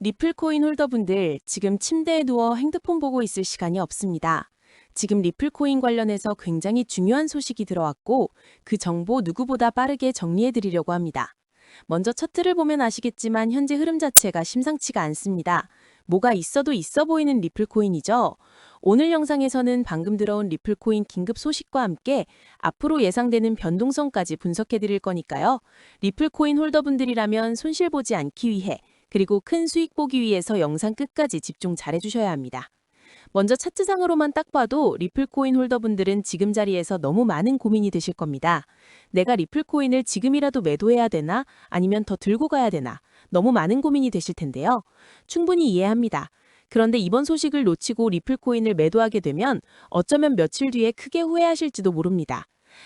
리플코인 홀더분들, 지금 침대에 누워 핸드폰 보고 있을 시간이 없습니다. 지금 리플코인 관련해서 굉장히 중요한 소식이 들어왔고, 그 정보 누구보다 빠르게 정리해 드리려고 합니다. 먼저 차트를 보면 아시겠지만 현재 흐름 자체가 심상치가 않습니다. 뭐가 있어도 있어 보이는 리플코인이죠. 오늘 영상에서는 방금 들어온 리플코인 긴급 소식과 함께 앞으로 예상되는 변동성까지 분석해 드릴 거니까요. 리플코인 홀더분들이라면 손실 보지 않기 위해, 그리고 큰 수익 보기 위해서 영상 끝까지 집중 잘 해주셔야 합니다. 먼저 차트상으로만 딱 봐도 리플코인 홀더분들은 지금 자리에서 너무 많은 고민이 되실 겁니다. 내가 리플코인을 지금이라도 매도해야 되나? 아니면 더 들고 가야 되나? 너무 많은 고민이 되실 텐데요. 충분히 이해합니다. 그런데 이번 소식을 놓치고 리플코인을 매도하게 되면 어쩌면 며칠 뒤에 크게 후회하실지도 모릅니다.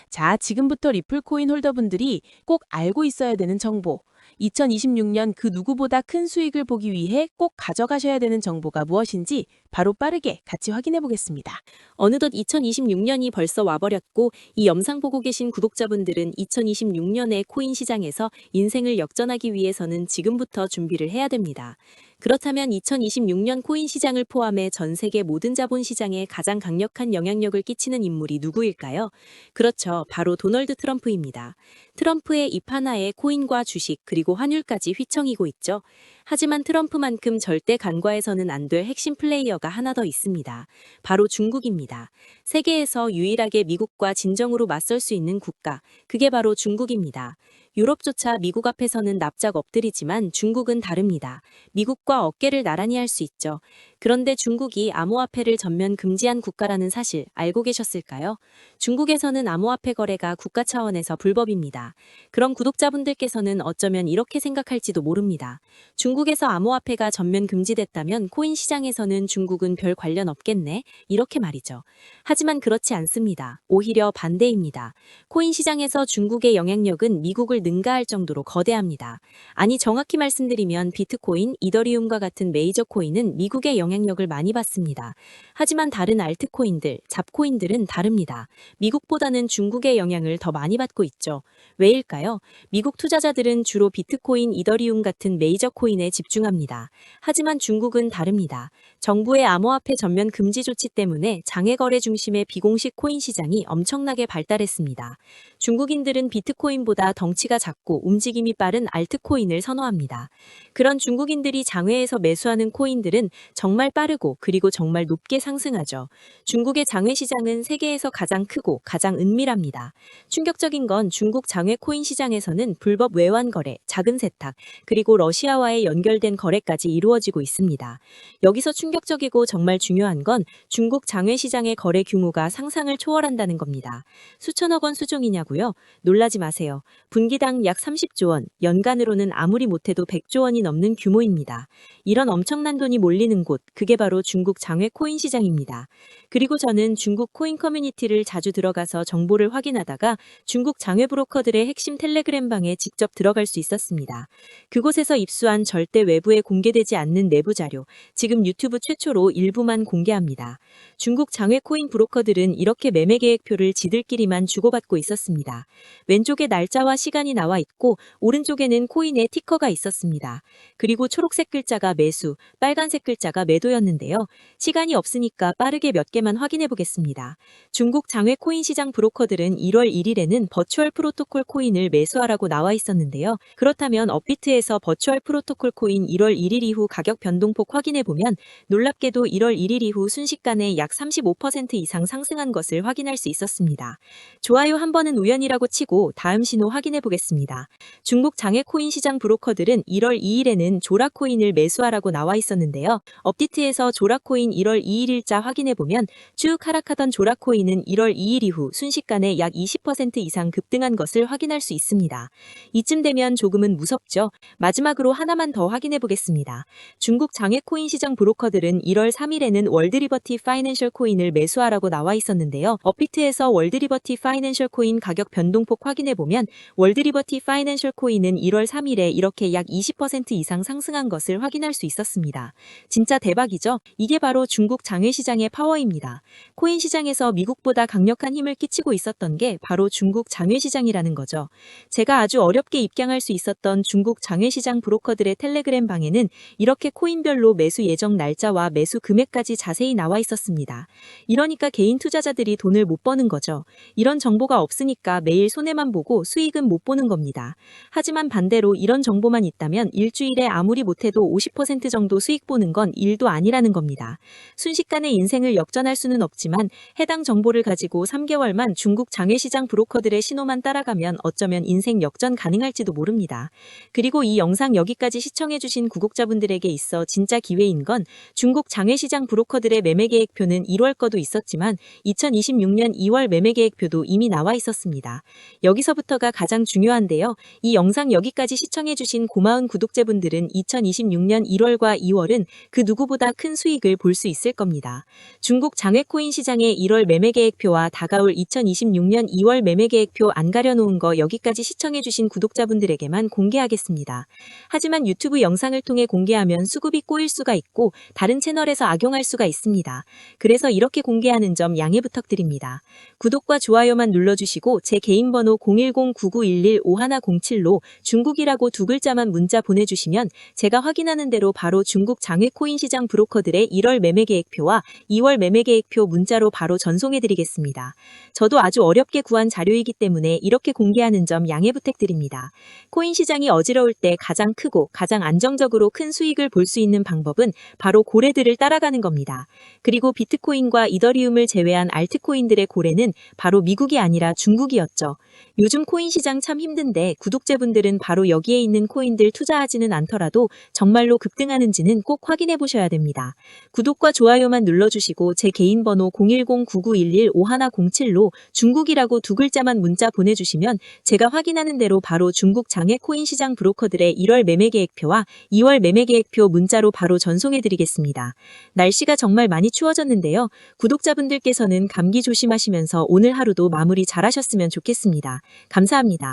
자, 지금부터 리플코인 홀더분들이 꼭 알고 있어야 되는 정보, 2026년 그 누구보다 큰 수익을 보기 위해 꼭 가져가셔야 되는 정보가 무엇인지 바로 빠르게 같이 확인해 보겠습니다. 어느덧 2026년이 벌써 와버렸고 이 영상 보고 계신 구독자분들은 2026년의 코인 시장에서 인생을 역전하기 위해서는 지금부터 준비를 해야 됩니다. 그렇다면 2026년 코인 시장을 포함해 전 세계 모든 자본 시장에 가장 강력한 영향력을 끼치는 인물이 누구일까요? 그렇죠. 바로 도널드 트럼프입니다. 트럼프의 입 하나에 코인과 주식 그리고 환율까지 휘청이고 있죠. 하지만 트럼프만큼 절대 간과해서는 안 될 핵심 플레이어가 하나 더 있습니다. 바로 중국입니다. 세계에서 유일하게 미국과 진정으로 맞설 수 있는 국가, 그게 바로 중국입니다. 유럽조차 미국 앞에서는 납작 엎드리지만 중국은 다릅니다. 미국과 어깨를 나란히 할 수 있죠. 그런데 중국이 암호화폐를 전면 금지한 국가라는 사실 알고 계셨을까요? 중국에서는 암호화폐 거래가 국가 차원에서 불법입니다. 그럼 구독자분들께서는 어쩌면 이렇게 생각할지도 모릅니다. 중국에서 암호화폐가 전면 금지됐다면 코인 시장에서는 중국은 별 관련 없겠네? 이렇게 말이죠. 하지만 그렇지 않습니다. 오히려 반대입니다. 코인 시장에서 중국의 영향력은 미국을 능가할 정도로 거대합니다. 아니, 정확히 말씀드리면 비트코인, 이더리움과 같은 메이저 코인은 미국의 영향력을 많이 받습니다. 하지만 다른 알트코인들, 잡코인들은 다릅니다. 미국보다는 중국의 영향을 더 많이 받고 있죠. 왜일까요? 미국 투자자들은 주로 비트코인, 이더리움 같은 메이저 코인에 집중합니다. 하지만 중국은 다릅니다. 정부의 암호화폐 전면 금지 조치 때문에 장외 거래 중심의 비공식 코인 시장이 엄청나게 발달했습니다. 중국인들은 비트코인보다 덩치가 작고 움직임이 빠른 알트코인을 선호합니다. 그런 중국인들이 장외에서 매수하는 코인들은 정말 빠르고 그리고 정말 높게 상승하죠. 중국의 장외 시장은 세계에서 가장 크고 가장 은밀합니다. 충격적인 건 중국 장외 코인 시장에서는 불법 외환 거래, 자금 세탁, 그리고 러시아와의 연결된 거래까지 이루어지고 있습니다. 여기서 충격적이고 정말 중요한 건 중국 장외 시장의 거래 규모가 상상을 초월한다는 겁니다. 수천억 원 수준이냐고요? 놀라지 마세요. 분기당 약 30조 원, 연간으로는 아무리 못해도 100조 원이 넘는 규모입니다. 이런 엄청난 돈이 몰리는 곳, 그게 바로 중국 장외 코인 시장입니다. 그리고 저는 중국 코인 커뮤니티를 자주 들어가서 정보를 확인하다가 중국 장외 브로커들의 핵심 텔레그램 방에 직접 들어갈 수 있었습니다. 그곳에서 입수한 절대 외부에 공개되지 않는 내부 자료, 지금 유튜브 최초로 일부만 공개합니다. 중국 장외 코인 브로커들은 이렇게 매매 계획표를 지들끼리만 주고받고 있었습니다. 왼쪽에 날짜와 시간이 나와 있고 오른쪽에는 코인의 티커가 있었습니다. 그리고 초록색 글자가 매수, 빨간색 글자가 매도였는데요. 시간이 없으니까 빠르게 몇 개만 확인해 보겠습니다. 중국 장외 코인 시장 브로커들은 1월 1일에는 버추얼 프로토콜 코인을 매수하라고 나와 있었는데요. 그렇다면 업비트에서 버추얼 프로토콜 코인 1월 1일 이후 가격 변동폭 확인해 보면 놀랍게도 1월 1일 이후 순식간에 약 35% 이상 상승한 것을 확인할 수 있었습니다. 좋아요 한 번은 우연이라고 치고 다음 신호 확인해 보겠습니다. 중국 장외 코인 시장 브로커들은 1월 2일에는 조라 코인을 매수하라고 나와 있었는데요. 업비트에서 조라 코인 1월 2일 일자 확인해 보면 쭉 하락하던 조라 코인은 1월 2일 이후 순식간에 약 20% 이상 급등한 것을 확인할 수 있습니다. 이쯤 되면 조금은 무섭죠. 마지막으로 하나만 더 확인해 보겠습니다. 중국 장외 코인 시장 브로커들은 1월 3일에는 월드리버티 파이낸셜 코인을 매수하라고 나와 있었는데요. 업비트에서 월드리버티 파이낸셜 코인 가격 변동폭 확인해 보면 월드리버티 파이낸셜 코인은 1월 3일에 이렇게 약 20% 이상 상승한 것을 확인할 수 있었습니다. 진짜 대박 대박이죠. 이게 바로 중국 장외시장의 파워입니다. 코인 시장에서 미국보다 강력한 힘을 끼치고 있었던 게 바로 중국 장외시장이라는 거죠. 제가 아주 어렵게 입장할 수 있었던 중국 장외시장 브로커들의 텔레그램 방에는 이렇게 코인별로 매수 예정 날짜와 매수 금액까지 자세히 나와 있었습니다. 이러니까 개인 투자자들이 돈을 못 버는 거죠. 이런 정보가 없으니까 매일 손해만 보고 수익은 못 보는 겁니다. 하지만 반대로 이런 정보만 있다면 일주일에 아무리 못해도 50% 정도 수익 보는 건 일도 아니라는 겁니다. 순식간에 인생을 역전할 수는 없지만 해당 정보를 가지고 3개월만 중국 장외시장 브로커들의 신호만 따라가면 어쩌면 인생 역전 가능할지도 모릅니다. 그리고 이 영상 여기까지 시청해주신 구독자분들에게 있어 진짜 기회인 건 중국 장외시장 브로커들의 매매 계획표는 1월 거도 있었지만 2026년 2월 매매 계획표도 이미 나와 있었습니다. 여기서부터가 가장 중요한데요. 이 영상 여기까지 시청해주신 고마운 구독자분들은 2026년 1월과 2월은 그 누구보다 큰 수익을 볼 수 있을 겁니다. 중국 장외코인 시장의 1월 매매 계획표와 다가올 2026년 2월 매매 계획표 안 가려놓은 거 여기까지 시청해주신 구독자분들에게만 공개하겠습니다. 하지만 유튜브 영상을 통해 공개하면 수급이 꼬일 수가 있고 다른 채널에서 악용할 수가 있습니다. 그래서 이렇게 공개하는 점 양해 부탁드립니다. 구독과 좋아요만 눌러주시고 제 개인 번호 010-9911-5107로 중국이라고 두 글자만 문자 보내주시면 제가 확인하는 대로 바로 중국 장외코인 시장 브로커들의 1월 매매 계획표와 2월 매매 계획표 문자로 바로 전송해드리겠습니다. 저도 아주 어렵게 구한 자료이기 때문에 이렇게 공개하는 점 양해 부탁드립니다. 코인 시장이 어지러울 때 가장 크고 가장 안정적으로 큰 수익을 볼 수 있는 방법은 바로 고래들을 따라가는 겁니다. 그리고 비트코인과 이더리움을 제외한 알트코인들의 고래는 바로 미국이 아니라 중국이었죠. 요즘 코인 시장 참 힘든데 구독자분들은 바로 여기에 있는 코인들 투자하지는 않더라도 정말로 급등하는지는 꼭 확인해 보셔야 됩니다. 구독과 좋아요만 눌러주시고 제 개인 번호 010-9911-5107로 중국이라고 두 글자만 문자 보내주시면 제가 확인하는 대로 바로 중국 장외 코인 시장 브로커들의 1월 매매 계획표와 2월 매매 계획표 문자로 바로 전송해드리겠습니다. 날씨가 정말 많이 추워졌는데요. 구독자분들께서는 감기 조심하시면서 오늘 하루도 마무리 잘하셨으면 좋겠습니다. 감사합니다.